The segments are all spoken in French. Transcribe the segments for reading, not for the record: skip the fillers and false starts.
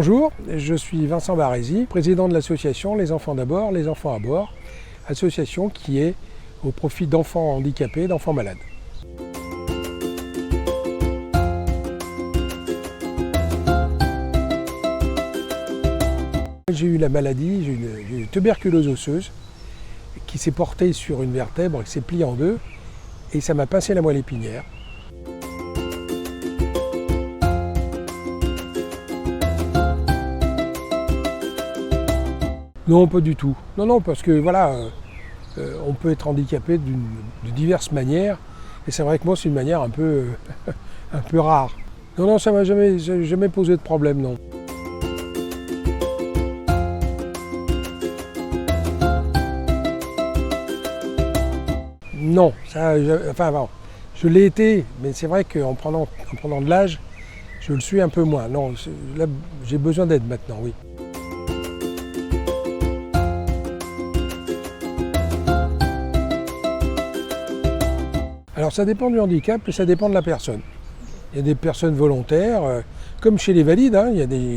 Bonjour, je suis Vincent Barézy, président de l'association Les Enfants d'abord, les enfants à bord, association qui est au profit d'enfants handicapés, d'enfants malades. J'ai eu la maladie, j'ai eu une tuberculose osseuse qui s'est portée sur une vertèbre, qui s'est pliée en deux et ça m'a pincé la moelle épinière. Non, pas du tout. Non, parce que voilà, on peut être handicapé de diverses manières. Et c'est vrai que moi, c'est une manière un peu rare. Non, ça m'a jamais posé de problème, non. Non, je l'ai été, mais c'est vrai qu'en prenant de l'âge, je le suis un peu moins. Non, là, j'ai besoin d'aide maintenant, oui. Alors ça dépend du handicap et ça dépend de la personne. Il y a des personnes volontaires, comme chez les valides.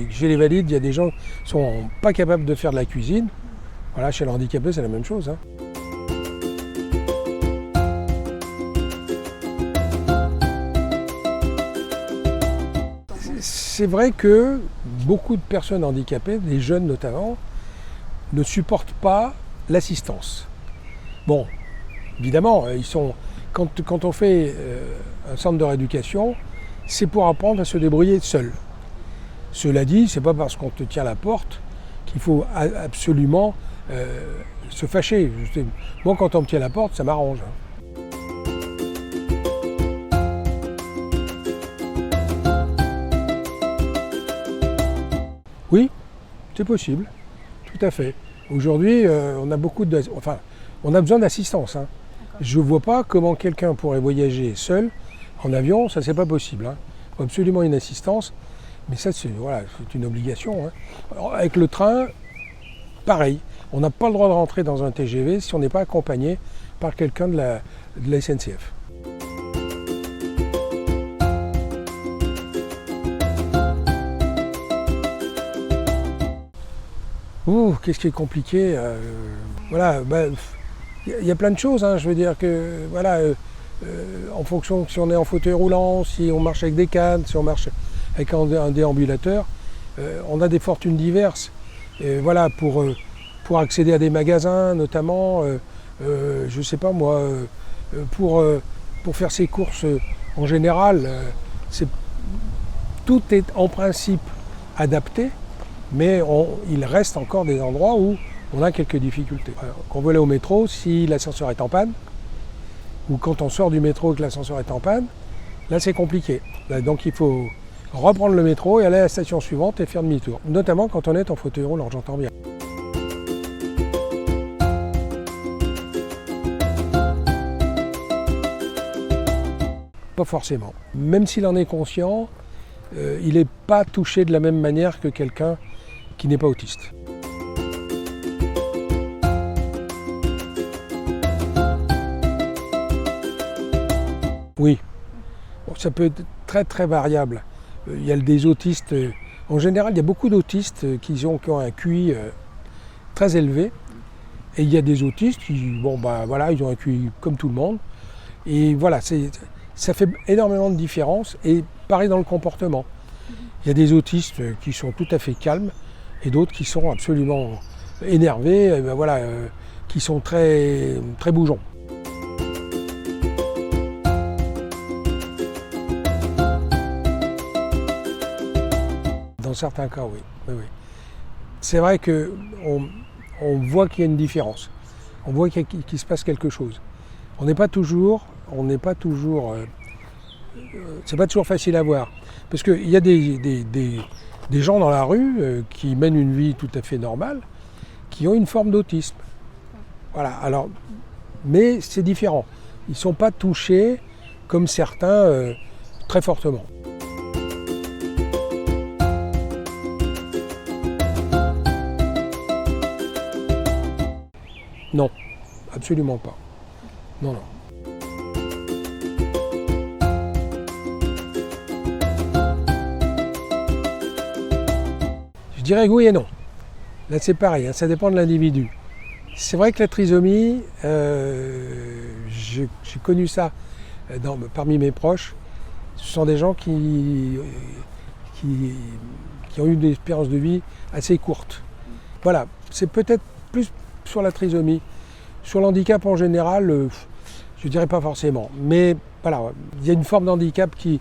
Chez les valides, il y a des gens qui ne sont pas capables de faire de la cuisine. Voilà, chez le handicapé, c'est la même chose. C'est vrai que beaucoup de personnes handicapées, des jeunes notamment, ne supportent pas l'assistance. Bon, évidemment, quand on fait un centre de rééducation, c'est pour apprendre à se débrouiller seul. Cela dit, c'est pas parce qu'on te tient la porte qu'il faut absolument se fâcher. Moi, quand on me tient la porte, ça m'arrange. Oui, c'est possible, tout à fait. Aujourd'hui, on a besoin d'assistance. Je ne vois pas comment quelqu'un pourrait voyager seul en avion, ça c'est pas possible. Il faut absolument une assistance, mais ça c'est une obligation. Alors, avec le train, pareil, on n'a pas le droit de rentrer dans un TGV si on n'est pas accompagné par quelqu'un de la SNCF. Qu'est-ce qui est compliqué il y a plein de choses, je veux dire que en fonction si on est en fauteuil roulant, si on marche avec des cannes, si on marche avec un déambulateur, on a des fortunes diverses. Et pour accéder à des magasins notamment, je sais pas moi, pour faire ses courses en général, tout est en principe adapté, mais il reste encore des endroits où on a quelques difficultés. Quand on veut aller au métro, si l'ascenseur est en panne, ou quand on sort du métro et que l'ascenseur est en panne, là c'est compliqué. Donc il faut reprendre le métro et aller à la station suivante et faire demi-tour. Notamment quand on est en fauteuil roulant, j'entends bien. Pas forcément. Même s'il en est conscient, il n'est pas touché de la même manière que quelqu'un qui n'est pas autiste. Oui, ça peut être très très variable. Il y a des autistes, en général il y a beaucoup d'autistes qui ont un QI très élevé. Et il y a des autistes qui, ils ont un QI comme tout le monde. Et voilà, ça fait énormément de différence. Et pareil dans le comportement. Il y a des autistes qui sont tout à fait calmes et d'autres qui sont absolument énervés, qui sont très, très bougeons. Dans certains cas, oui. C'est vrai qu'on voit qu'il y a une différence. On voit qu'il se passe quelque chose. C'est pas toujours facile à voir. Parce qu'il y a des gens dans la rue qui mènent une vie tout à fait normale, qui ont une forme d'autisme. Voilà, alors, mais c'est différent. Ils ne sont pas touchés comme certains très fortement. Non, absolument pas. Non. dirais oui et non. Là c'est pareil, hein, ça dépend de l'individu. C'est vrai que la trisomie, j'ai connu ça parmi mes proches. Ce sont des gens qui ont eu des espérances de vie assez courtes. Voilà, c'est peut-être plus sur la trisomie. Sur l'handicap en général, je ne dirais pas forcément. Mais voilà, il y a une forme d'handicap qui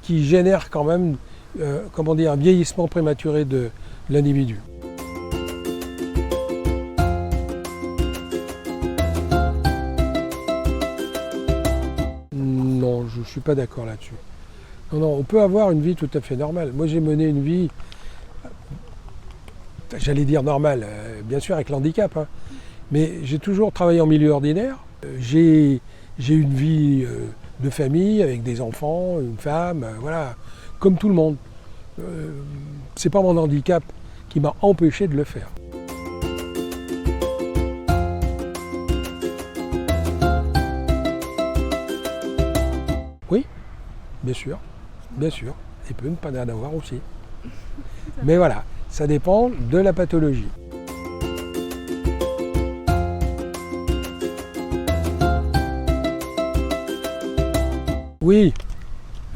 génère quand même un vieillissement prématuré de l'individu. Non, je ne suis pas d'accord là-dessus. Non, on peut avoir une vie tout à fait normale. Moi, j'ai mené une vie, j'allais dire normale, bien sûr avec l'handicap, hein, mais j'ai toujours travaillé en milieu ordinaire. J'ai une vie de famille avec des enfants, une femme, voilà, comme tout le monde. C'est pas mon handicap qui m'a empêché de le faire. Oui, bien sûr, bien sûr. Il peut ne pas en avoir aussi. Mais voilà, ça dépend de la pathologie. Oui,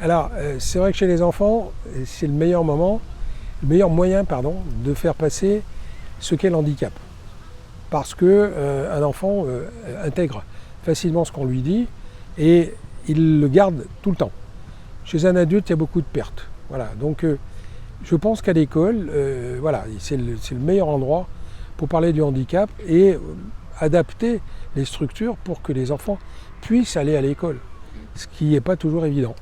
alors c'est vrai que chez les enfants, c'est le meilleur moyen, de faire passer ce qu'est l'handicap. Parce qu'un enfant intègre facilement ce qu'on lui dit et il le garde tout le temps. Chez un adulte, il y a beaucoup de pertes. Voilà, donc je pense qu'à l'école, voilà, c'est le meilleur endroit pour parler du handicap et adapter les structures pour que les enfants puissent aller à l'école, ce qui n'est pas toujours évident.